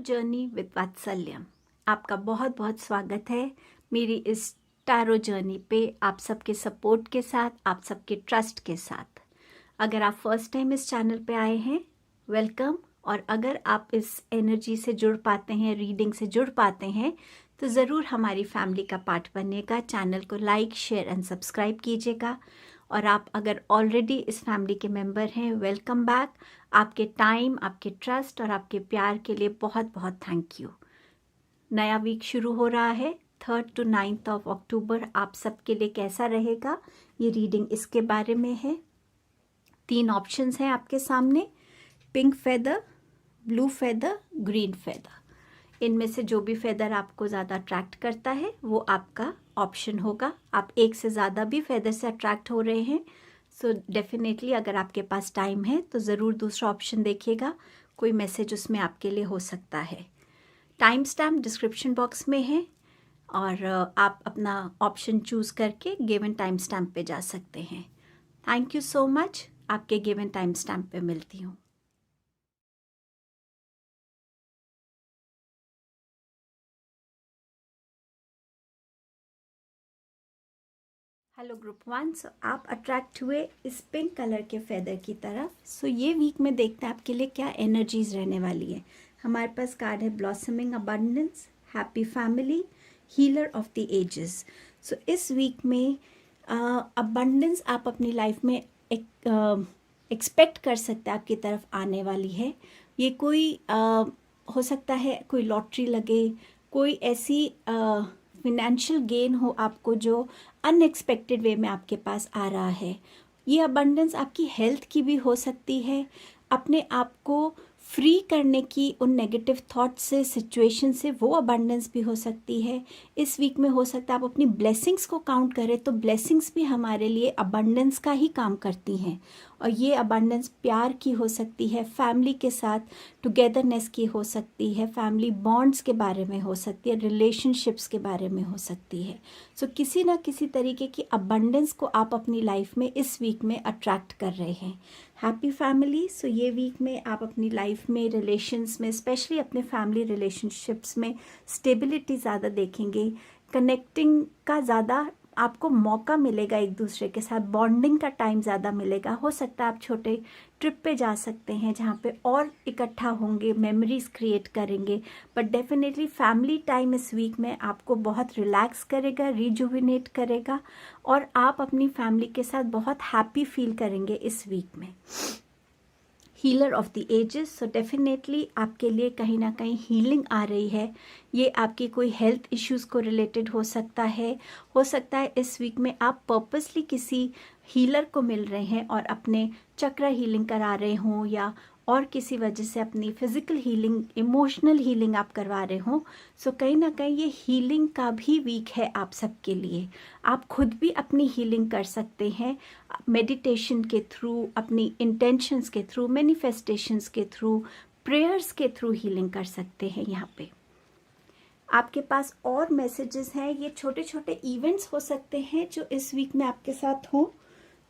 Journey with वात्सल्यम। आपका बहुत बहुत स्वागत है मेरी इस टैरो जर्नी पे, आप सबके सपोर्ट के साथ, आप सबके ट्रस्ट के साथ। अगर आप फर्स्ट टाइम इस चैनल पे आए हैं, वेलकम। और अगर आप इस एनर्जी से जुड़ पाते हैं, रीडिंग से जुड़ पाते हैं, तो ज़रूर हमारी फैमिली का पार्ट बनिएगा। चैनल को लाइक, शेयर एंड सब्सक्राइब कीजिएगा। और आप अगर ऑलरेडी इस फैमिली के मेंबर हैं, वेलकम बैक। आपके टाइम, आपके ट्रस्ट और आपके प्यार के लिए बहुत बहुत थैंक यू। नया वीक शुरू हो रहा है, 3rd to 9th of October. आप सबके लिए कैसा रहेगा ये रीडिंग, इसके बारे में है। 3 ऑप्शंस हैं आपके सामने, pink feather, blue feather, green feather. इनमें से जो भी फेदर आपको ज़्यादा अट्रैक्ट करता है वो आपका ऑप्शन होगा। आप एक से ज़्यादा भी फेदर से अट्रैक्ट हो रहे हैं, सो डेफिनेटली अगर आपके पास टाइम है तो ज़रूर दूसरा ऑप्शन देखिएगा, कोई मैसेज उसमें आपके लिए हो सकता है। टाइम स्टैम्प डिस्क्रिप्शन बॉक्स में है और आप अपना ऑप्शन चूज़ करके गिवन टाइम स्टैम्प पे जा सकते हैं। Thank you so much. आपके गिवन टाइम स्टैम्प पे मिलती हूँ। Hello group 1। सो आप अट्रैक्ट हुए इस पिंक कलर के फेदर की तरफ। सो ये वीक में देखते हैं आपके लिए क्या एनर्जीज रहने वाली है। हमारे पास कार्ड है blossoming abundance, happy family, healer of the ages. So इस वीक में अबंडेंस आप अपनी लाइफ में एक्सपेक्ट कर सकते हैं आपकी तरफ आने वाली है। ये कोई हो सकता है कोई लॉटरी लगे, कोई ऐसी फिनेंशियल गेन हो आपको जो अनएक्सपेक्टेड वे में आपके पास आ रहा है। ये अबंडेंस आपकी हेल्थ की भी हो सकती है, अपने आप को फ्री करने की उन नेगेटिव थॉट से, सिचुएशन से, वो अबंडेंस भी हो सकती है। इस वीक में हो सकता है आप अपनी ब्लेसिंग्स को काउंट करें तो ब्लेसिंग्स भी हमारे लिए अबंडेंस का ही काम करती हैं। और ये अबंडेंस प्यार की हो सकती है, फैमिली के साथ टुगेदरनेस की हो सकती है, फैमिली बॉन्ड्स के बारे में हो सकती है, रिलेशनशिप्स के बारे में हो सकती है। सो किसी ना किसी तरीके की अबंडेंस को आप अपनी लाइफ में इस वीक में अट्रैक्ट कर रहे हैं। Happy family. सो ये वीक में आप अपनी लाइफ में, रिलेशंस में, स्पेशली अपने फैमिली रिलेशनशिप्स में स्टेबिलिटी ज़्यादा देखेंगे। कनेक्टिंग का ज़्यादा आपको मौका मिलेगा, एक दूसरे के साथ बॉन्डिंग का टाइम ज़्यादा मिलेगा। हो सकता है आप छोटे ट्रिप पे जा सकते हैं जहाँ पे और इकट्ठा होंगे, मेमोरीज क्रिएट करेंगे। बट डेफिनेटली फैमिली टाइम इस वीक में आपको बहुत रिलैक्स करेगा, रिजुविनेट करेगा और आप अपनी फैमिली के साथ बहुत हैप्पी फील करेंगे इस वीक में। Healer of the ages. So definitely आपके लिए कहीं ना कहीं हीलिंग आ रही है। ये आपकी कोई हेल्थ इश्यूज़ को रिलेटेड हो सकता है। इस वीक में आप पर्पसली किसी हीलर को मिल रहे हैं और अपने चक्र हीलिंग करा रहे हों या और किसी वजह से अपनी फिजिकल हीलिंग, इमोशनल हीलिंग आप करवा रहे हों। सो कहीं ना कहीं ये हीलिंग का भी वीक है आप सबके लिए। आप खुद भी अपनी हीलिंग कर सकते हैं मेडिटेशन के थ्रू, अपनी इंटेंशंस के थ्रू, मैनिफेस्टेशंस के थ्रू, प्रेयर्स के थ्रू हीलिंग कर सकते हैं। यहाँ पे आपके पास और मैसेजेस हैं। ये छोटे छोटे इवेंट्स हो सकते हैं जो इस वीक में आपके साथ हों।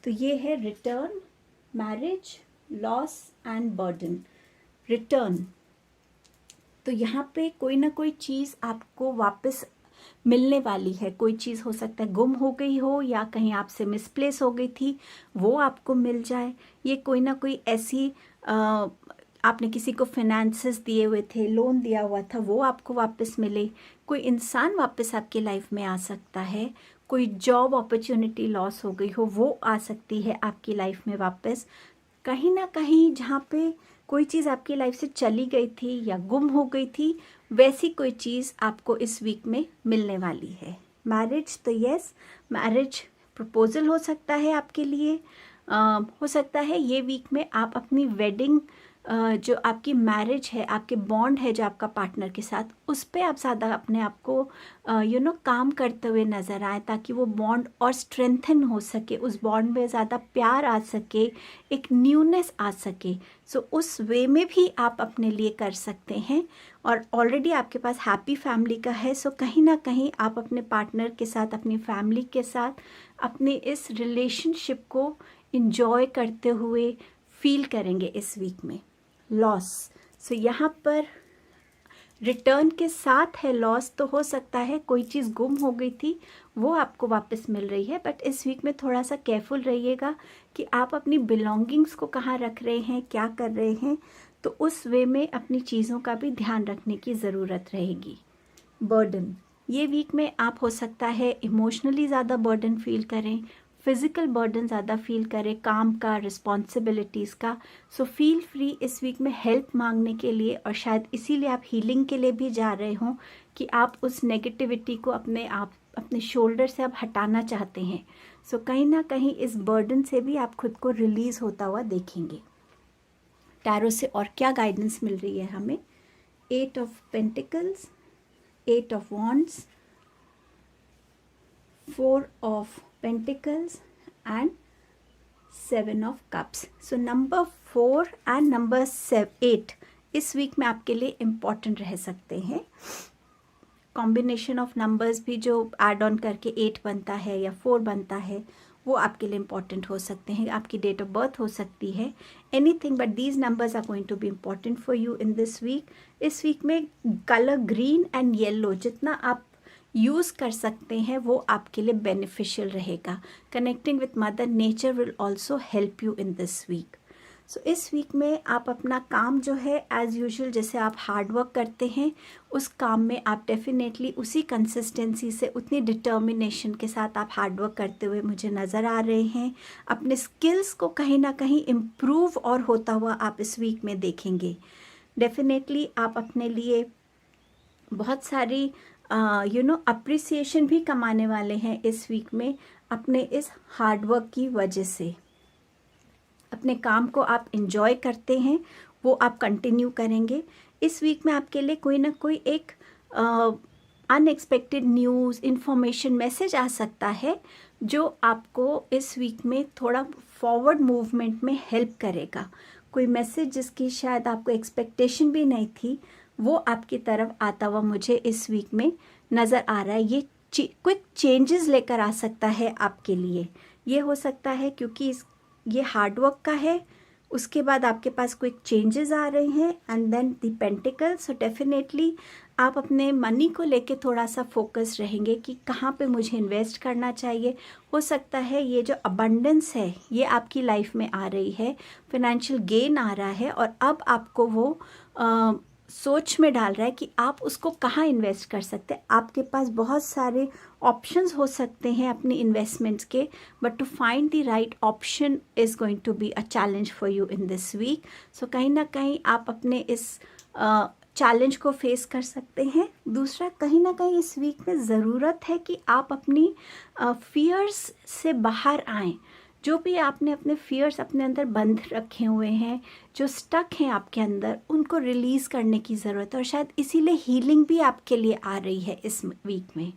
तो ये है return, marriage, loss and burden. Return, तो यहाँ पे कोई ना कोई चीज़ आपको वापस मिलने वाली है। कोई चीज़ हो सकता है गुम हो गई हो या कहीं आपसे मिसप्लेस हो गई थी, वो आपको मिल जाए। ये कोई ना कोई ऐसी आपने किसी को फाइनेंसेस दिए हुए थे, लोन दिया हुआ था, वो आपको वापस मिले। कोई इंसान वापस आपकी लाइफ में आ सकता है। कोई जॉब अपॉर्चुनिटी लॉस हो गई हो, वो आ सकती है आपकी लाइफ में वापस। कहीं ना कहीं जहाँ पे कोई चीज़ आपकी लाइफ से चली गई थी या गुम हो गई थी, वैसी कोई चीज़ आपको इस वीक में मिलने वाली है। मैरिज, तो यस, मैरिज प्रपोजल हो सकता है आपके लिए। हो सकता है ये वीक में आप अपनी वेडिंग, जो आपकी मैरिज है, आपके बॉन्ड है जो आपका पार्टनर के साथ, उस पर आप ज़्यादा अपने आप को काम करते हुए नज़र आए, ताकि वो बॉन्ड और स्ट्रेंथन हो सके, उस बॉन्ड में ज़्यादा प्यार आ सके, एक न्यूनेस आ सके। सो उस वे में भी आप अपने लिए कर सकते हैं। और ऑलरेडी आपके पास हैप्पी फैमिली का है। सो कहीं ना कहीं आप अपने पार्टनर के साथ, अपनी फैमिली के साथ, अपने इस रिलेशनशिप को इंजॉय करते हुए फील करेंगे इस वीक में। लॉस, सो यहाँ पर रिटर्न के साथ है लॉस, तो हो सकता है कोई चीज़ गुम हो गई थी वो आपको वापस मिल रही है। बट इस वीक में थोड़ा सा केयरफुल रहिएगा कि आप अपनी बिलोंगिंग्स को कहाँ रख रहे हैं, क्या कर रहे हैं, तो उस वे में अपनी चीज़ों का भी ध्यान रखने की ज़रूरत रहेगी। बर्डन, ये वीक में आप हो सकता है इमोशनली ज़्यादा बर्डन फील करें, फिज़िकल बर्डन ज़्यादा फील करें, काम का, रिस्पॉन्सिबिलिटीज़ का। सो फील फ्री इस वीक में हेल्प मांगने के लिए, और शायद इसीलिए आप हीलिंग के लिए भी जा रहे हों कि आप उस नेगेटिविटी को अपने शोल्डर से आप हटाना चाहते हैं। सो कहीं ना कहीं इस बर्डन से भी आप खुद को रिलीज़ होता हुआ देखेंगे। टैरो से और क्या गाइडेंस मिल रही है हमें? 8 of pentacles, 8 of Wands, 4 of Pentacles and 7 of Cups. So number 4 and number 8 इस वीक में आपके लिए इम्पॉर्टेंट रह सकते हैं। कॉम्बिनेशन ऑफ नंबर्स भी जो ऐड ऑन करके 8 बनता है या 4 बनता है, वो आपके लिए इम्पॉर्टेंट हो सकते हैं। आपकी डेट ऑफ बर्थ हो सकती है, anything, but these numbers are going to be important for you in this week. इस वीक में कलर ग्रीन एंड येलो जितना आप यूज़ कर सकते हैं वो आपके लिए बेनिफिशियल रहेगा। Connecting with mother nature will also help you in this week. So इस वीक में आप अपना काम जो है एज़ यूजुअल जैसे आप हार्ड वर्क करते हैं, उस काम में आप डेफिनेटली उसी कंसिस्टेंसी से, उतनी डिटर्मिनेशन के साथ आप हार्ड वर्क करते हुए मुझे नज़र आ रहे हैं। अपने स्किल्स को कहीं ना कहीं इम्प्रूव और होता हुआ आप इस वीक में देखेंगे। डेफिनेटली आप अपने लिए बहुत सारी अप्रिसिएशन भी कमाने वाले हैं इस वीक में अपने इस हार्ड वर्क की वजह से। अपने काम को आप एंजॉय करते हैं वो आप कंटिन्यू करेंगे। इस वीक में आपके लिए कोई ना कोई एक अनएक्सपेक्टेड न्यूज़, इन्फॉर्मेशन, मैसेज आ सकता है जो आपको इस वीक में थोड़ा फॉरवर्ड मूवमेंट में हेल्प करेगा। कोई मैसेज जिसकी शायद आपको एक्सपेक्टेशन भी नहीं थी, वो आपकी तरफ आता हुआ मुझे इस वीक में नज़र आ रहा है। ये क्विक चेंजेस लेकर आ सकता है आपके लिए। ये हो सकता है क्योंकि ये हार्डवर्क का है, उसके बाद आपके पास क्विक चेंजेस आ रहे हैं, and then the pentacle. So definitely आप अपने मनी को लेके थोड़ा सा फोकस रहेंगे कि कहाँ पे मुझे इन्वेस्ट करना चाहिए। हो सकता है ये जो अबंडेंस है ये आपकी लाइफ में आ रही है, फाइनेंशियल गेन आ रहा है, और अब आपको वो सोच में डाल रहा है कि आप उसको कहाँ इन्वेस्ट कर सकते हैं। आपके पास बहुत सारे ऑप्शंस हो सकते हैं अपनी इन्वेस्टमेंट्स के, but to find the right option is going to be a challenge for you in this week. So कहीं ना कहीं आप अपने इस चैलेंज को फेस कर सकते हैं। दूसरा, कहीं ना कहीं इस वीक में ज़रूरत है कि आप अपनी फियर्स से बाहर आएँ। जो भी आपने अपने फियर्स अपने अंदर बंद रखे हुए हैं, जो स्टक हैं आपके अंदर, उनको रिलीज़ करने की ज़रूरत है। और शायद इसीलिए हीलिंग भी आपके लिए आ रही है इस वीक में।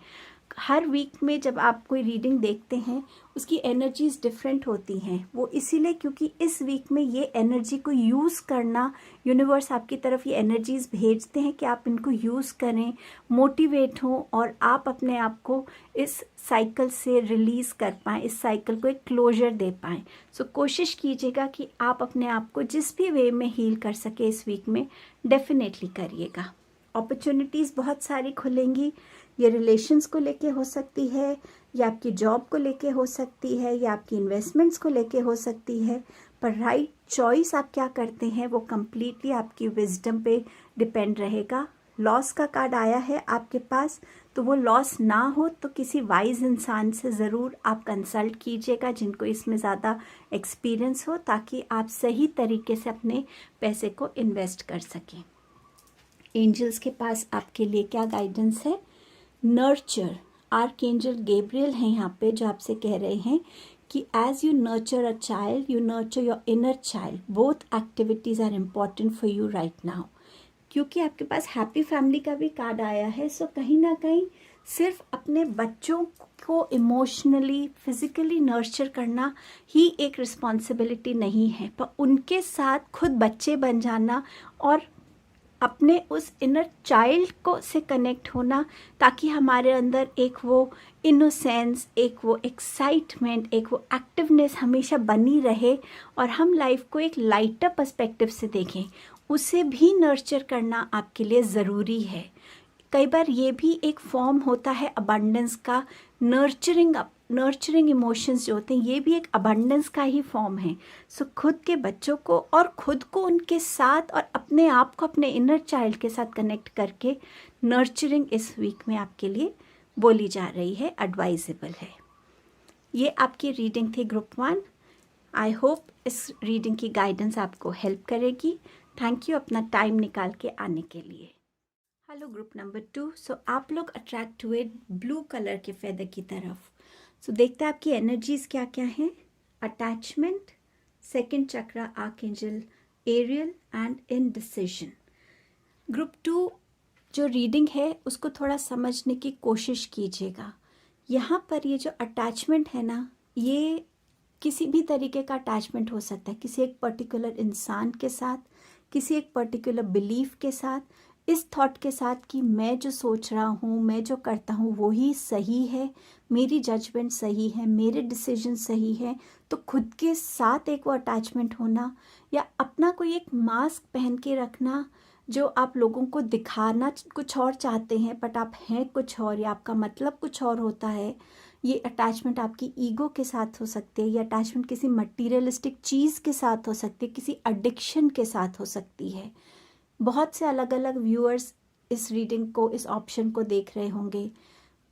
हर वीक में जब आप कोई रीडिंग देखते हैं उसकी एनर्जीज़ डिफरेंट होती हैं। वो इसीलिए क्योंकि इस वीक में ये एनर्जी को यूज़ करना, यूनिवर्स आपकी तरफ ये एनर्जीज़ भेजते हैं कि आप इनको यूज़ करें, मोटिवेट हों, और आप अपने आप को इस साइकिल से रिलीज़ कर पाएँ, इस साइकिल को एक क्लोजर दे पाएँ। सो कोशिश कीजिएगा कि आप अपने आप को जिस भी वे में हील कर सके इस वीक में डेफिनेटली करिएगा। अपॉर्चुनिटीज़ बहुत सारी खुलेंगी। ये रिलेशंस को लेके हो सकती है, या आपकी जॉब को लेके हो सकती है, या आपकी इन्वेस्टमेंट्स को लेके हो सकती है। पर राइट चॉइस आप क्या करते हैं वो कम्प्लीटली आपकी विजडम पे डिपेंड रहेगा। लॉस का कार्ड आया है आपके पास, तो वो लॉस ना हो तो किसी वाइज इंसान से ज़रूर आप कंसल्ट कीजिएगा जिनको इसमें ज़्यादा एक्सपीरियंस हो, ताकि आप सही तरीके से अपने पैसे को इन्वेस्ट कर सकें। एंजल्स के पास आपके लिए क्या गाइडेंस है? नर्चर, आर्कएंजल गैब्रियल हैं यहाँ पे, जो आपसे कह रहे हैं कि as you nurture a child, you nurture your inner child. Both activities are important for you right now. क्योंकि आपके पास हैप्पी फैमिली का भी कार्ड आया है, सो कहीं ना कहीं सिर्फ अपने बच्चों को इमोशनली, फिजिकली नर्चर करना ही एक रिस्पॉन्सिबिलिटी नहीं है, पर उनके साथ खुद बच्चे बन जाना और अपने उस इनर चाइल्ड को से कनेक्ट होना, ताकि हमारे अंदर एक वो इनोसेंस, एक वो एक्साइटमेंट, एक वो एक्टिवनेस हमेशा बनी रहे, और हम लाइफ को एक लाइटर पर्सपेक्टिव से देखें। उसे भी नर्चर करना आपके लिए ज़रूरी है। कई बार ये भी एक फॉर्म होता है अबंडेंस का। नर्चरिंग इमोशंस जो होते हैं ये भी एक अबंडेंस का ही फॉर्म है। सो खुद के बच्चों को और खुद को उनके साथ और अपने आप को अपने इनर चाइल्ड के साथ कनेक्ट करके नर्चरिंग इस वीक में आपके लिए बोली जा रही है, एडवाइजेबल है। ये आपकी रीडिंग थी ग्रुप 1। आई होप इस रीडिंग की गाइडेंस आपको हेल्प करेगी। थैंक यू अपना टाइम निकाल के आने के लिए। Hello group number 2। सो आप लोग अट्रैक्ट हुए ब्लू कलर के फेदर की तरफ। सो देखते हैं आपकी एनर्जीज क्या क्या हैं। Attachment, second chakra, archangel Ariel and indecision. Group 2 जो रीडिंग है उसको थोड़ा समझने की कोशिश कीजिएगा। यहाँ पर ये जो अटैचमेंट है ना, ये किसी भी तरीके का अटैचमेंट हो सकता है, किसी एक पर्टिकुलर इंसान के साथ, किसी एक पर्टिकुलर बिलीफ के साथ, इस थॉट के साथ कि मैं जो सोच रहा हूँ, मैं जो करता हूँ वो ही सही है, मेरी जजमेंट सही है, मेरे डिसीजन सही है। तो खुद के साथ एक वो अटैचमेंट होना, या अपना कोई एक मास्क पहन के रखना जो आप लोगों को दिखाना कुछ और चाहते हैं बट आप हैं कुछ और, या आपका मतलब कुछ और होता है। ये अटैचमेंट आपकी ईगो के साथ हो सकती है, ये अटैचमेंट किसी मटीरियलिस्टिक चीज़ के साथ हो सकती है, किसी एडिक्शन के साथ हो सकती है। बहुत से अलग अलग व्यूअर्स इस रीडिंग को, इस ऑप्शन को देख रहे होंगे।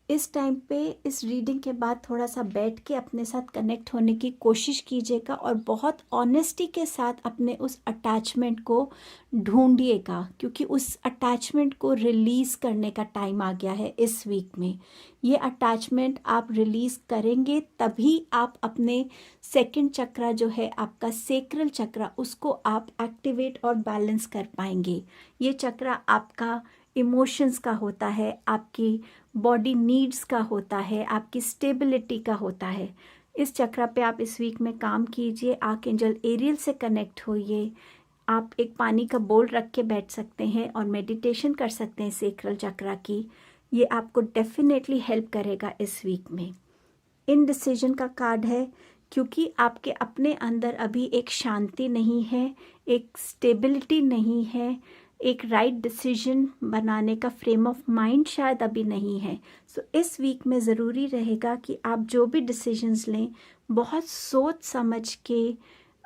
इस टाइम पे इस रीडिंग के बाद थोड़ा सा बैठ के अपने साथ कनेक्ट होने की कोशिश कीजिएगा और बहुत ऑनेस्टी के साथ अपने उस अटैचमेंट को ढूंढिएगा, क्योंकि उस अटैचमेंट को रिलीज़ करने का टाइम आ गया है इस वीक में। ये अटैचमेंट आप रिलीज़ करेंगे तभी आप अपने सेकंड चक्रा जो है आपका सेक्रल चक्रा, उसको आप एक्टिवेट और बैलेंस कर पाएंगे। ये चक्रा आपका इमोशंस का होता है, आपकी बॉडी नीड्स का होता है, आपकी स्टेबिलिटी का होता है। इस चक्रा पे आप इस वीक में काम कीजिए। आर्कएंजल एरियल से कनेक्ट होइए। आप एक पानी का बोल रख के बैठ सकते हैं और मेडिटेशन कर सकते हैं सेक्रल चक्रा की। ये आपको डेफिनेटली हेल्प करेगा इस वीक में। इनडिसीजन का कार्ड है, क्योंकि आपके अपने अंदर अभी एक शांति नहीं है, एक स्टेबिलिटी नहीं है, एक राइट डिसीजन बनाने का फ्रेम ऑफ माइंड शायद अभी नहीं है। सो इस वीक में ज़रूरी रहेगा कि आप जो भी डिसीजंस लें बहुत सोच समझ के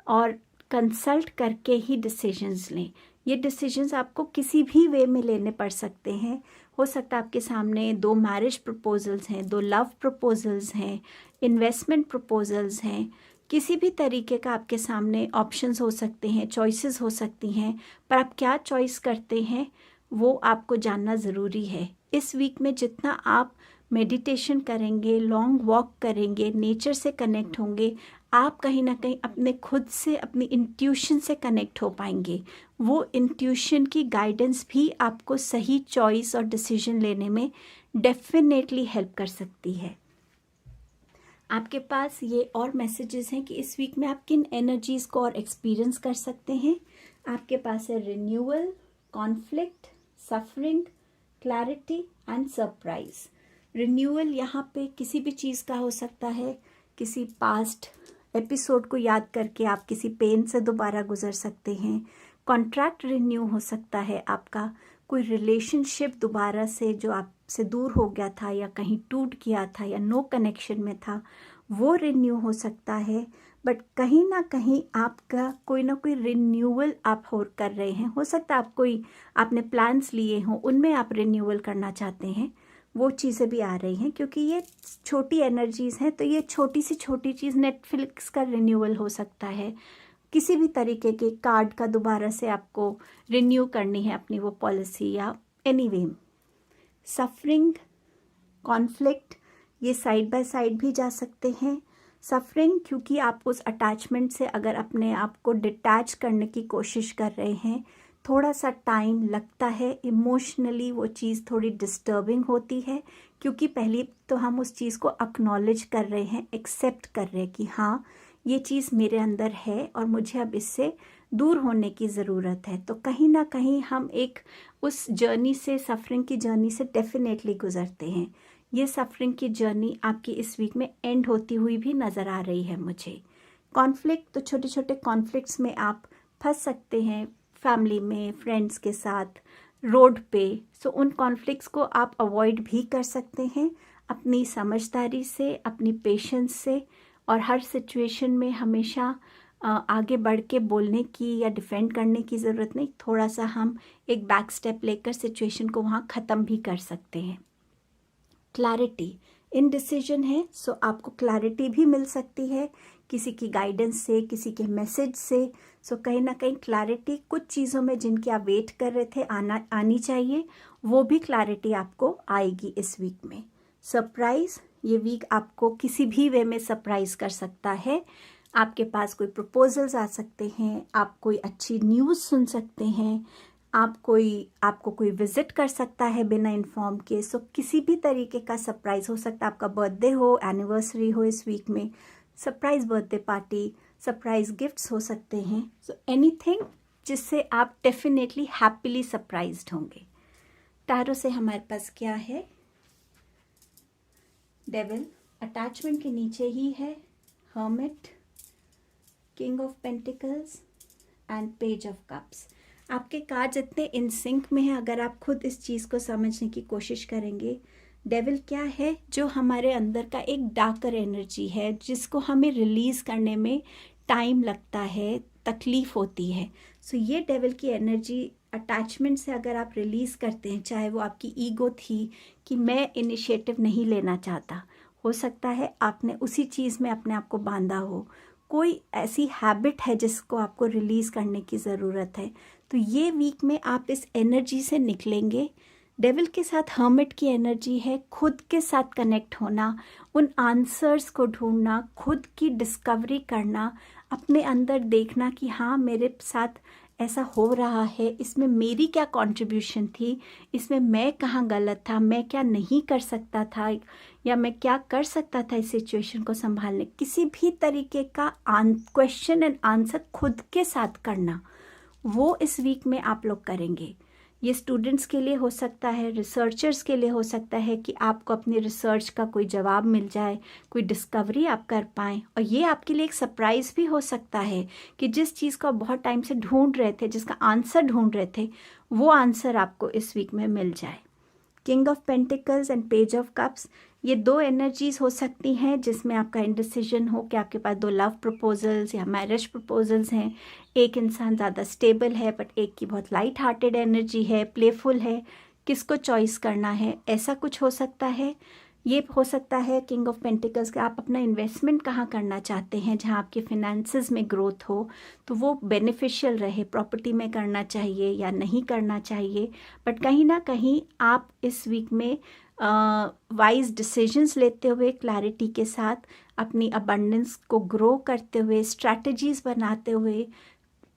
और कंसल्ट करके ही डिसीजंस लें। ये डिसीजंस आपको किसी भी वे में लेने पड़ सकते हैं। हो सकता है आपके सामने 2 मैरिज प्रपोजल्स हैं, 2 लव प्रपोजल्स हैं, इन्वेस्टमेंट प्रपोजल्स हैं, किसी भी तरीके का आपके सामने ऑप्शंस हो सकते हैं, चॉइसेस हो सकती हैं। पर आप क्या चॉइस करते हैं वो आपको जानना ज़रूरी है। इस वीक में जितना आप मेडिटेशन करेंगे, लॉन्ग वॉक करेंगे, नेचर से कनेक्ट होंगे, आप कहीं ना कहीं अपने खुद से, अपनी इंट्यूशन से कनेक्ट हो पाएंगे। वो इंट्यूशन की गाइडेंस भी आपको सही चॉइस और डिसीजन लेने में डेफिनेटली हेल्प कर सकती है। आपके पास ये और मैसेजेस हैं कि इस वीक में आप किन एनर्जीज़ को और एक्सपीरियंस कर सकते हैं। आपके पास है renewal, conflict, suffering, clarity and surprise. Renewal यहाँ पे किसी भी चीज़ का हो सकता है, किसी पास्ट एपिसोड को याद करके आप किसी पेन से दोबारा गुजर सकते हैं। कॉन्ट्रैक्ट रिन्यू हो सकता है आपका, कोई रिलेशनशिप दोबारा से जो आपसे दूर हो गया था या कहीं टूट गया था या नो कनेक्शन में था वो रिन्यू हो सकता है। बट कहीं ना कहीं आपका कोई ना कोई रिन्यूअल आप कर रहे हैं। हो सकता है आपने प्लान्स लिए हों, उनमें आप रिन्यूअल करना चाहते हैं, वो चीज़ें भी आ रही हैं। क्योंकि ये छोटी एनर्जीज़ हैं तो ये छोटी सी छोटी चीज़, नेटफ्लिक्स का रिन्यूअल हो सकता है, किसी भी तरीके के कार्ड का दोबारा से आपको रिन्यू करनी है अपनी वो पॉलिसी, या एनीवे। सफरिंग, कॉन्फ्लिक्ट, ये साइड बाय साइड भी जा सकते हैं। सफरिंग क्योंकि आप उस अटैचमेंट से अगर अपने आप को डिटैच करने की कोशिश कर रहे हैं, थोड़ा सा टाइम लगता है, इमोशनली वो चीज़ थोड़ी डिस्टर्बिंग होती है। क्योंकि पहले तो हम उस चीज़ को एक्नॉलेज कर रहे हैं, एक्सेप्ट कर रहे हैं कि हाँ ये चीज़ मेरे अंदर है और मुझे अब इससे दूर होने की ज़रूरत है। तो कहीं ना कहीं हम एक उस जर्नी से, सफरिंग की जर्नी से डेफिनेटली गुजरते हैं। ये सफरिंग की जर्नी आपकी इस वीक में एंड होती हुई भी नज़र आ रही है मुझे। कॉन्फ्लिक्ट, तो छोटे छोटे कॉन्फ्लिक्ट्स में आप फंस सकते हैं, फैमिली में, फ्रेंड्स के साथ, रोड पे। सो उन कॉन्फ्लिक्ट्स को आप अवॉइड भी कर सकते हैं अपनी समझदारी से, अपनी पेशेंस से। और हर सिचुएशन में हमेशा आगे बढ़ के बोलने की या डिफेंड करने की ज़रूरत नहीं, थोड़ा सा हम एक बैक स्टेप लेकर सिचुएशन को वहाँ ख़त्म भी कर सकते हैं। क्लैरिटी, इनडिसीजन है, सो आपको क्लैरिटी भी मिल सकती है किसी की गाइडेंस से, किसी के मैसेज से। सो कहीं ना कहीं क्लैरिटी कुछ चीज़ों में जिनकी आप वेट कर रहे थे आनी चाहिए, वो भी क्लैरिटी आपको आएगी इस वीक में। सरप्राइज़, ये वीक आपको किसी भी वे में सरप्राइज कर सकता है। आपके पास कोई प्रपोजल्स आ सकते हैं, आप कोई अच्छी न्यूज़ सुन सकते हैं, आपको कोई विजिट कर सकता है बिना इन्फॉर्म के। सो किसी भी तरीके का सरप्राइज़ हो सकता है, आपका बर्थडे हो, एनिवर्सरी हो, इस वीक में surprise birthday party, surprise gifts हो सकते हैं। सो एनीथिंग जिससे आप डेफिनेटली हैप्पीली सरप्राइज्ड होंगे। टैरो से हमारे पास क्या है? डेविल, अटैचमेंट के नीचे ही है hermit, king of pentacles and page of cups. आपके कार्ड्स इतने इन सिंक में हैं, अगर आप खुद इस चीज़ को समझने की कोशिश करेंगे। डेविल क्या है? जो हमारे अंदर का एक डार्कर एनर्जी है, जिसको हमें रिलीज़ करने में टाइम लगता है, तकलीफ़ होती है। सो ये डेविल की एनर्जी अटैचमेंट से अगर आप रिलीज़ करते हैं, चाहे वो आपकी ईगो थी कि मैं इनिशिएटिव नहीं लेना चाहता, हो सकता है आपने उसी चीज़ में अपने आप को बांधा हो, कोई ऐसी हैबिट है जिसको आपको रिलीज़ करने की ज़रूरत है। तो ये वीक में आप इस एनर्जी से निकलेंगे। डेविल के साथ हर्मिट की एनर्जी है खुद के साथ कनेक्ट होना, उन आंसर्स को ढूंढना, खुद की डिस्कवरी करना, अपने अंदर देखना कि हाँ मेरे साथ ऐसा हो रहा है, इसमें मेरी क्या कंट्रीब्यूशन थी, इसमें मैं कहाँ गलत था, मैं क्या नहीं कर सकता था, या मैं क्या कर सकता था इस सिचुएशन को संभालने। किसी भी तरीके का क्वेश्चन एंड आंसर खुद के साथ करना, वो इस वीक में आप लोग करेंगे। ये स्टूडेंट्स के लिए हो सकता है, रिसर्चर्स के लिए हो सकता है कि आपको अपनी रिसर्च का कोई जवाब मिल जाए, कोई डिस्कवरी आप कर पाएँ। और ये आपके लिए एक सरप्राइज़ भी हो सकता है कि जिस चीज़ को आप बहुत टाइम से ढूंढ रहे थे, जिसका आंसर ढूंढ रहे थे, वो आंसर आपको इस वीक में मिल जाए। King of pentacles and page of cups, ये दो एनर्जीज हो सकती हैं जिसमें आपका इंडिसीजन हो कि आपके पास दो लव प्रपोजल्स या मैरिज प्रपोजल्स हैं। एक इंसान ज़्यादा स्टेबल है बट एक की बहुत लाइट हार्टेड एनर्जी है, प्लेफुल है, किसको चॉइस करना है, ऐसा कुछ हो सकता है। ये हो सकता है किंग ऑफ पेंटिकल्स का आप अपना इन्वेस्टमेंट कहाँ करना चाहते हैं, जहाँ आपके फिनेंसेस में ग्रोथ हो, तो वो बेनिफिशियल रहे, प्रॉपर्टी में करना चाहिए या नहीं करना चाहिए। बट कहीं ना कहीं आप इस वीक में वाइज डिसीजंस लेते हुए, क्लैरिटी के साथ अपनी अबंडेंस को ग्रो करते हुए, स्ट्रैटेजीज बनाते हुए,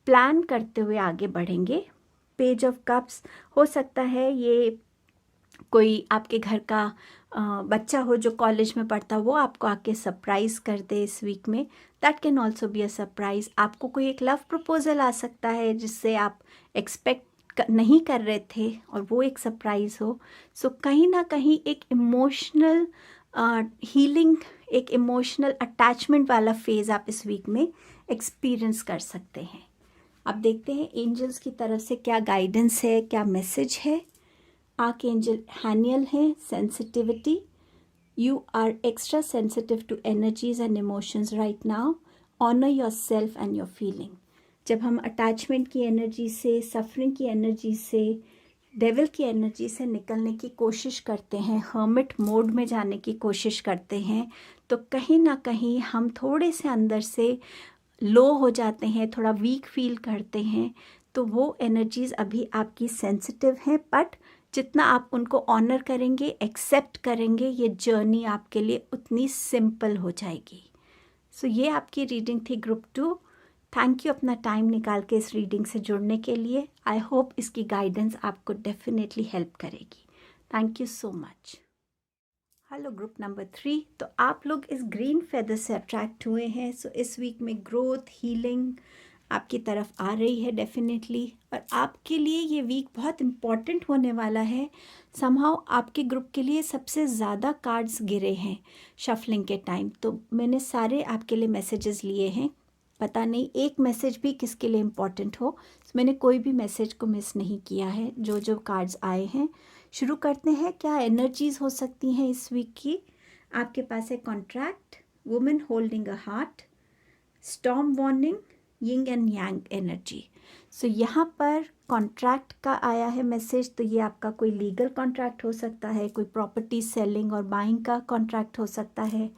प्लान करते हुए आगे बढ़ेंगे। पेज ऑफ कप्स हो सकता है ये कोई आपके घर का बच्चा हो जो कॉलेज में पढ़ता, वो आपको आके सरप्राइज़ कर दे इस वीक में। That can also be a surprise. आपको कोई एक लव प्रपोजल आ सकता है जिससे आप एक्सपेक्ट नहीं कर रहे थे और वो एक सरप्राइज़ हो। सो कहीं ना कहीं एक इमोशनल हीलिंग, एक इमोशनल अटैचमेंट वाला फेज़ आप इस वीक में एक्सपीरियंस कर सकते हैं। अब देखते हैं एंजल्स की तरफ से क्या गाइडेंस है, क्या मैसेज है। आर्कएंजल हैनियल है, sensitivity, you are extra sensitive to energies and emotions right now, honour yourself and your feeling. जब हम अटैचमेंट की एनर्जी से, सफरिंग की एनर्जी से, डेविल की एनर्जी से निकलने की कोशिश करते हैं, हर्मिट मोड में जाने की कोशिश करते हैं, तो कहीं ना कहीं हम थोड़े से अंदर से लो हो जाते हैं, थोड़ा वीक फील करते हैं। तो वो एनर्जीज अभी आपकी सेंसिटिव हैं, बट जितना आप उनको ऑनर करेंगे, एक्सेप्ट करेंगे, ये जर्नी आपके लिए उतनी सिंपल हो जाएगी। सो ये आपकी रीडिंग थी ग्रुप 2। थैंक यू अपना टाइम निकाल के इस रीडिंग से जुड़ने के लिए। आई होप इसकी गाइडेंस आपको डेफिनेटली हेल्प करेगी। Thank you so much. Hello group number 3। तो आप लोग इस ग्रीन फेदर से अट्रैक्ट हुए हैं। सो इस वीक में ग्रोथ, हीलिंग आपकी तरफ आ रही है डेफिनेटली, और आपके लिए ये वीक बहुत इम्पॉर्टेंट होने वाला है। समहाउ आपके ग्रुप के लिए सबसे ज़्यादा कार्ड्स गिरे हैं शफलिंग के टाइम, तो मैंने सारे आपके लिए मैसेजेस लिए हैं। पता नहीं एक मैसेज भी किसके लिए इम्पोर्टेंट हो। मैंने कोई भी मैसेज को मिस नहीं किया है, जो जो कार्ड्स आए हैं। शुरू करते हैं, क्या एनर्जीज हो सकती हैं इस वीक की। आपके पास है contract, women holding a heart, storm warning, yin and yang energy. So यहाँ पर कॉन्ट्रैक्ट का आया है मैसेज, तो ये आपका कोई लीगल कॉन्ट्रैक्ट हो सकता है, कोई प्रॉपर्टी सेलिंग और बाइंग का कॉन्ट्रैक्ट हो सकता है,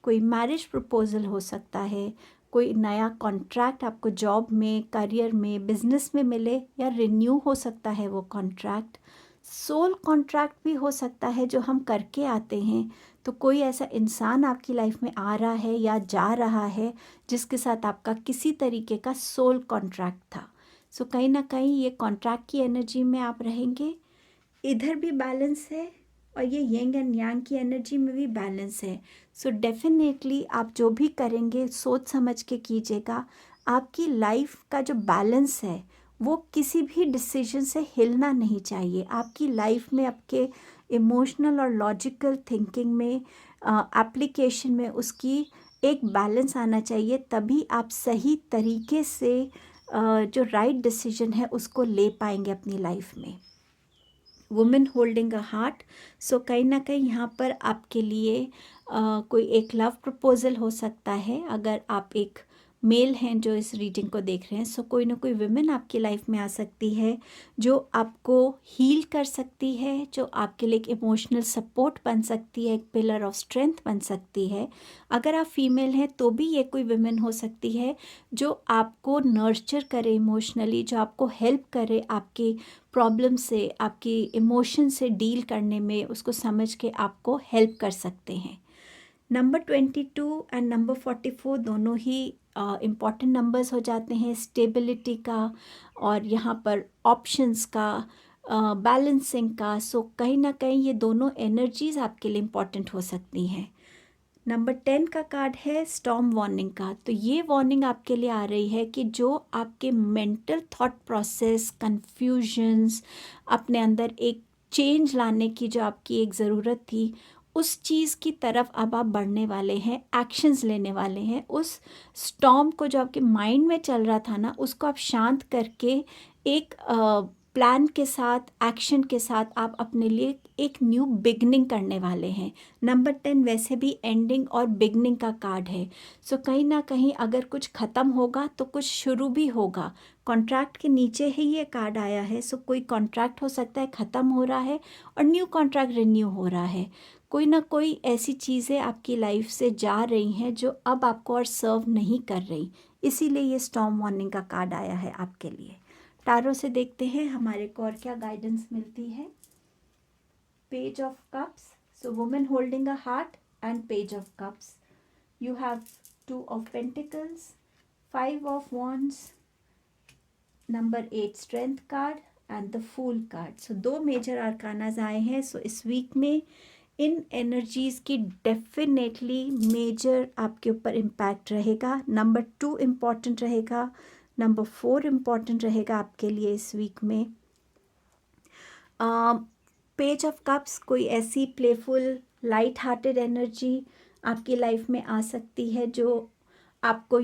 कोई मैरिज प्रपोजल हो सकता है, कोई नया कॉन्ट्रैक्ट आपको जॉब में, करियर में, बिजनेस में मिले या रिन्यू हो सकता है वो कॉन्ट्रैक्ट। सोल कॉन्ट्रैक्ट भी हो सकता है जो हम करके आते हैं, तो कोई ऐसा इंसान आपकी लाइफ में आ रहा है या जा रहा है जिसके साथ आपका किसी तरीके का सोल कॉन्ट्रैक्ट था। सो कहीं ना कहीं ये कॉन्ट्रैक्ट की एनर्जी में आप रहेंगे। इधर भी बैलेंस है और ये यंग एंड यांग की एनर्जी में भी बैलेंस है। सो डेफिनेटली आप जो भी करेंगे सोच समझ के कीजिएगा। आपकी लाइफ का जो बैलेंस है वो किसी भी डिसीजन से हिलना नहीं चाहिए। आपकी लाइफ में आपके इमोशनल और लॉजिकल थिंकिंग में, एप्लीकेशन में उसकी एक बैलेंस आना चाहिए, तभी आप सही तरीके से जो राइट डिसीजन है उसको ले पाएंगे अपनी लाइफ में। वुमेन होल्डिंग अ हार्ट, सो कहीं ना कहीं यहाँ पर आपके लिए कोई एक लव प्रपोजल हो सकता है। अगर आप एक मेल हैं जो इस रीडिंग को देख रहे हैं, सो कोई ना कोई वुमेन आपकी लाइफ में आ सकती है जो आपको हील कर सकती है, जो आपके लिए एक इमोशनल सपोर्ट बन सकती है, एक पिलर ऑफ स्ट्रेंथ बन सकती है। अगर आप फीमेल हैं तो भी ये कोई वुमेन हो सकती है जो आपको नर्चर करे इमोशनली, जो आपको हेल्प करे आपकी प्रॉब्लम से, आपकी इमोशन से डील करने में, उसको समझ के आपको हेल्प कर सकते हैं। नंबर 22 एंड नंबर 44 दोनों ही इम्पॉर्टेंट नंबर्स हो जाते हैं स्टेबिलिटी का और यहाँ पर ऑप्शंस का, बैलेंसिंग का। सो कहीं ना कहीं ये दोनों एनर्जीज आपके लिए इम्पॉर्टेंट हो सकती हैं। नंबर 10 का कार्ड है स्टॉर्म वार्निंग का। तो ये वार्निंग आपके लिए आ रही है कि जो आपके मेंटल थॉट प्रोसेस, कन्फ्यूजन्स, अपने अंदर एक चेंज लाने की जो आपकी एक ज़रूरत थी, उस चीज़ की तरफ अब आप बढ़ने वाले हैं, एक्शंस लेने वाले हैं। उस स्टॉर्म को जो आपके माइंड में चल रहा था ना, उसको आप शांत करके एक प्लान के साथ, एक्शन के साथ आप अपने लिए एक न्यू बिगनिंग करने वाले हैं। नंबर 10 वैसे भी एंडिंग और बिगनिंग का कार्ड है। सो कहीं ना कहीं अगर कुछ ख़त्म होगा तो कुछ शुरू भी होगा। कॉन्ट्रैक्ट के नीचे ही ये कार्ड आया है। सो कोई कॉन्ट्रैक्ट हो सकता है ख़त्म हो रहा है और न्यू कॉन्ट्रैक्ट रिन्यू हो रहा है। कोई ना कोई ऐसी चीज़ें आपकी लाइफ से जा रही हैं जो अब आपको और सर्व नहीं कर रही, इसीलिए ये स्टॉर्म वार्निंग का कार्ड आया है आपके लिए। टारो से देखते हैं हमारे को और क्या गाइडेंस मिलती है। Page of cups, so women holding a heart and page of cups. You have 2 of pentacles, 5 of wands, number 8 strength card and the fool card. So 2 major arcanas आए हैं। सो इस वीक में इन energies की definitely major आपके ऊपर impact रहेगा। Number 2 important रहेगा, नंबर 4 इम्पॉर्टेंट रहेगा आपके लिए इस वीक में। पेज ऑफ कप्स कोई ऐसी प्लेफुल, लाइट हार्टेड एनर्जी आपकी लाइफ में आ सकती है जो आपको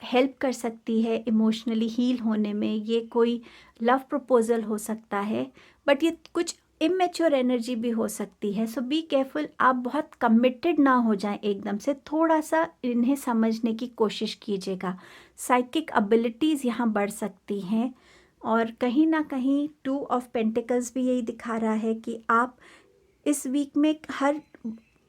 हेल्प कर सकती है इमोशनली हील होने में। ये कोई लव प्रपोजल हो सकता है, बट ये कुछ इमेच्योर एनर्जी भी हो सकती है। सो बी केयरफुल, आप बहुत कमिटेड ना हो जाएं एकदम से, थोड़ा सा इन्हें समझने की कोशिश कीजिएगा। साइकिक एबिलिटीज़ यहाँ बढ़ सकती हैं और कहीं ना कहीं 2 ऑफ पेंटिकल्स भी यही दिखा रहा है कि आप इस वीक में हर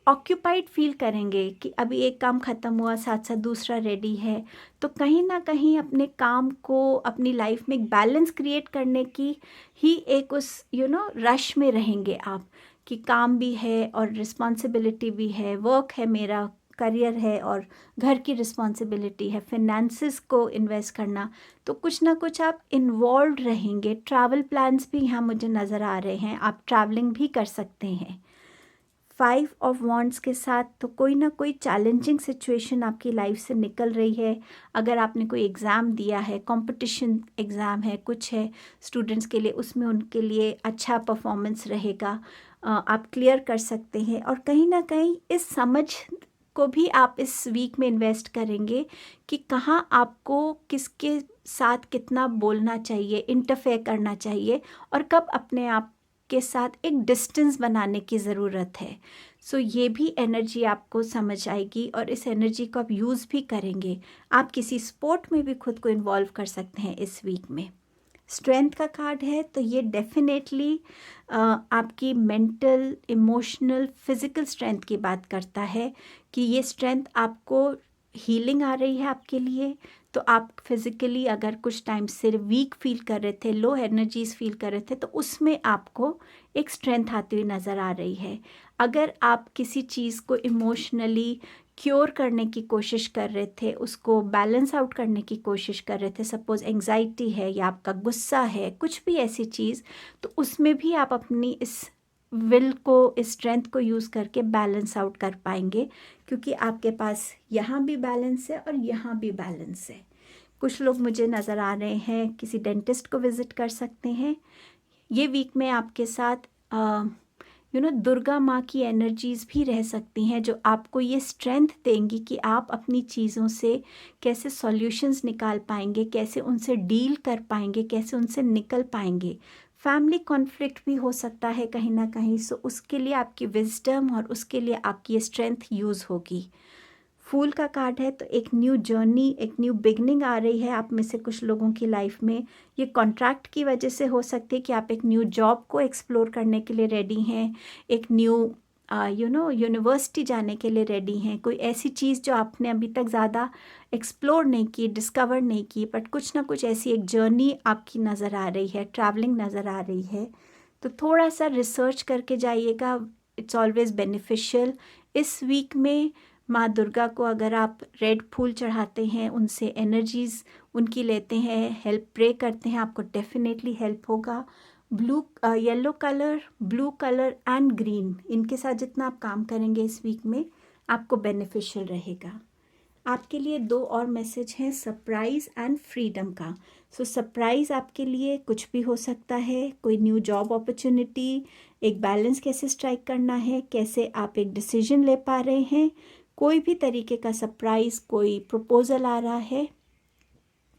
ऑक्यूपाइड फील करेंगे कि अभी एक काम ख़त्म हुआ, साथ साथ दूसरा रेडी है। तो कहीं ना कहीं अपने काम को, अपनी लाइफ में एक बैलेंस क्रिएट करने की ही एक उस रश में रहेंगे आप, कि काम भी है और रिस्पॉन्सिबिलिटी भी है, वर्क है, मेरा करियर है और घर की रिस्पॉन्सिबिलिटी है, फिनेंसेस को इन्वेस्ट करना। तो कुछ ना कुछ आप इन्वॉल्व रहेंगे। ट्रैवल प्लान्स भी यहाँ मुझे नज़र आ रहे हैं, आप ट्रैवलिंग भी कर सकते हैं। 5 ऑफ वॉन्ड्स के साथ तो कोई ना कोई चैलेंजिंग सिचुएशन आपकी लाइफ से निकल रही है। अगर आपने कोई एग्ज़ाम दिया है, कंपटीशन एग्ज़ाम है, कुछ है स्टूडेंट्स के लिए, उसमें उनके लिए अच्छा परफॉर्मेंस रहेगा, आप क्लियर कर सकते हैं। और कहीं ना कहीं इस समझ को भी आप इस वीक में इन्वेस्ट करेंगे कि कहाँ आपको किसके साथ कितना बोलना चाहिए, इंटरफेयर करना चाहिए, और कब अपने आप के साथ एक डिस्टेंस बनाने की ज़रूरत है। सो ये भी एनर्जी आपको समझ आएगी और इस एनर्जी को आप यूज़ भी करेंगे। आप किसी स्पोर्ट में भी खुद को इन्वॉल्व कर सकते हैं इस वीक में। स्ट्रेंथ का कार्ड है तो ये डेफिनेटली आपकी मेंटल, इमोशनल, फिज़िकल स्ट्रेंथ की बात करता है कि ये स्ट्रेंथ आपको हीलिंग आ रही है आपके लिए। तो आप फिज़िकली अगर कुछ टाइम से वीक फील कर रहे थे, लो एनर्जीज फील कर रहे थे, तो उसमें आपको एक स्ट्रेंथ आती हुई नज़र आ रही है। अगर आप किसी चीज़ को इमोशनली क्योर करने की कोशिश कर रहे थे, उसको बैलेंस आउट करने की कोशिश कर रहे थे, सपोज़ एंग्जाइटी है या आपका गुस्सा है, कुछ भी ऐसी चीज़, तो उसमें भी आप अपनी इस विल को, इस स्ट्रेंथ को यूज़ करके बैलेंस आउट कर पाएंगे, क्योंकि आपके पास यहाँ भी बैलेंस है और यहाँ भी बैलेंस है। कुछ लोग मुझे नज़र आ रहे हैं किसी डेंटिस्ट को विज़िट कर सकते हैं। ये वीक में आपके साथ दुर्गा माँ की एनर्जीज़ भी रह सकती हैं, जो आपको ये स्ट्रेंथ देंगी कि आप अपनी चीज़ों से कैसे सॉल्यूशंस निकाल पाएंगे, कैसे उनसे डील कर पाएंगे, कैसे उनसे निकल पाएंगे। फैमिली कॉन्फ्लिक्ट भी हो सकता है कहीं ना कहीं, सो उसके लिए आपकी विजडम और उसके लिए आपकी ये स्ट्रेंथ यूज़ होगी। फूल का कार्ड है तो एक न्यू जर्नी, एक न्यू बिगनिंग आ रही है आप में से कुछ लोगों की लाइफ में। ये कॉन्ट्रैक्ट की वजह से हो सकती है कि आप एक न्यू जॉब को एक्सप्लोर करने के लिए रेडी हैं, एक न्यू यूनिवर्सिटी जाने के लिए रेडी हैं, कोई ऐसी चीज़ जो आपने अभी तक ज़्यादा एक्सप्लोर नहीं की, डिस्कवर नहीं की, बट कुछ ना कुछ ऐसी एक जर्नी आपकी नज़र आ रही है, ट्रैवलिंग नज़र आ रही है। तो थोड़ा सा रिसर्च करके जाइएगा, इट्स ऑलवेज बेनिफिशियल। इस वीक में माँ दुर्गा को अगर आप रेड फूल चढ़ाते हैं, उनसे एनर्जीज़ उनकी लेते हैं, हेल्प प्रे करते हैं, आपको डेफिनेटली हेल्प होगा। Yellow colour, blue colour and green, इनके साथ जितना आप काम करेंगे इस वीक में आपको बेनिफिशियल रहेगा। आपके लिए 2 और मैसेज हैं, सरप्राइज़ एंड फ्रीडम का। सो सरप्राइज़ आपके लिए कुछ भी हो सकता है, कोई न्यू जॉब अपॉर्चुनिटी, एक बैलेंस कैसे स्ट्राइक करना है, कैसे आप एक डिसीजन ले पा रहे हैं, कोई भी तरीके का सरप्राइज़, कोई प्रपोजल आ रहा है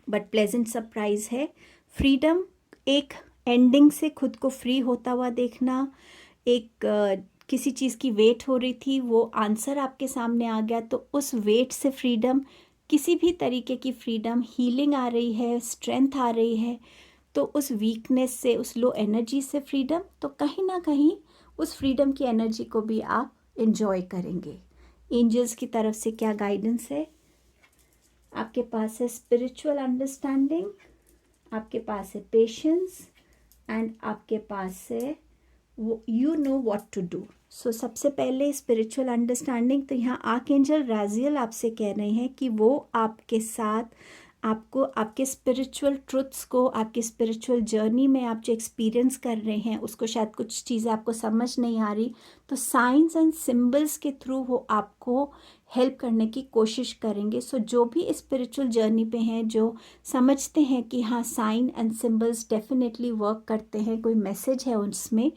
बट प्लेजेंट सरप्राइज़ है। फ्रीडम, एक एंडिंग से खुद को फ्री होता हुआ देखना, एक किसी चीज़ की वेट हो रही थी, वो आंसर आपके सामने आ गया, तो उस वेट से फ्रीडम, किसी भी तरीके की फ्रीडम, हीलिंग आ रही है, स्ट्रेंथ आ रही है, तो उस वीकनेस से, उस लो एनर्जी से फ्रीडम, तो कहीं ना कहीं उस फ्रीडम की एनर्जी को भी आप इन्जॉय करेंगे। एंजल्स की तरफ से क्या गाइडेंस है? आपके पास है स्पिरिचुअल अंडरस्टैंडिंग, आपके पास है पेशेंस एंड आपके पास है you know what to do. So सबसे पहले स्पिरिचुअल अंडरस्टैंडिंग, तो यहाँ आर्कएंजल राजियल आपसे कह रहे हैं कि वो आपके साथ, आपको आपके स्पिरिचुअल ट्रुथ्स को, आपकी स्पिरिचुअल जर्नी में आप जो एक्सपीरियंस कर रहे हैं उसको, शायद कुछ चीज़ें आपको समझ नहीं आ रही, तो साइंस एंड सिंबल्स के थ्रू वो आपको हेल्प करने की कोशिश करेंगे। सो जो भी स्पिरिचुअल जर्नी पे हैं, जो समझते हैं कि हाँ sign and symbols definitely work करते हैं, कोई मैसेज है उसमें,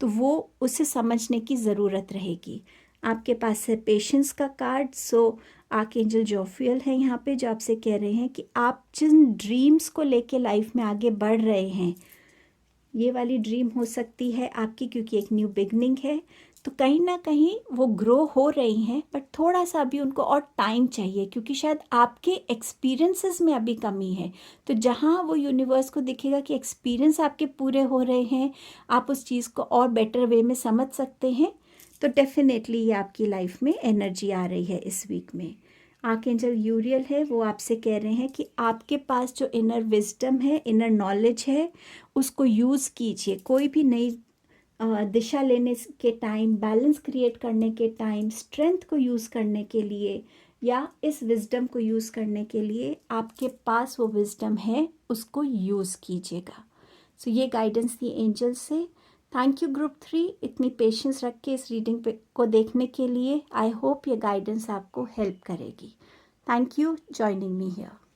तो वो उसे समझने की ज़रूरत रहेगी। आपके पास है पेशेंस का कार्ड। सो आर्कएंजल जोफियल है यहाँ पे, जो आपसे कह रहे हैं कि आप जिन ड्रीम्स को लेके लाइफ में आगे बढ़ रहे हैं, ये वाली ड्रीम हो सकती है आपकी, क्योंकि एक न्यू बिगनिंग है, तो कहीं ना कहीं वो ग्रो हो रही हैं, बट थोड़ा सा अभी उनको और टाइम चाहिए, क्योंकि शायद आपके एक्सपीरियंसेस में अभी कमी है। तो जहाँ वो यूनिवर्स को दिखेगा कि एक्सपीरियंस आपके पूरे हो रहे हैं, आप उस चीज़ को और बेटर वे में समझ सकते हैं, तो डेफिनेटली ये आपकी लाइफ में एनर्जी आ रही है इस वीक में। आर्कएंजल यूरियल है, वो आपसे कह रहे हैं कि आपके पास जो इनर विजडम है, इनर नॉलेज है, उसको यूज़ कीजिए। कोई भी नई दिशा लेने के टाइम, बैलेंस क्रिएट करने के टाइम, स्ट्रेंथ को यूज़ करने के लिए या इस विजडम को यूज़ करने के लिए आपके पास वो विजडम है, उसको यूज़ कीजिएगा। सो ये गाइडेंस थी एंजल से। थैंक यू ग्रुप 3, इतनी पेशेंस रख के इस रीडिंग को देखने के लिए। आई होप ये गाइडेंस आपको हेल्प करेगी। Thank you joining me here.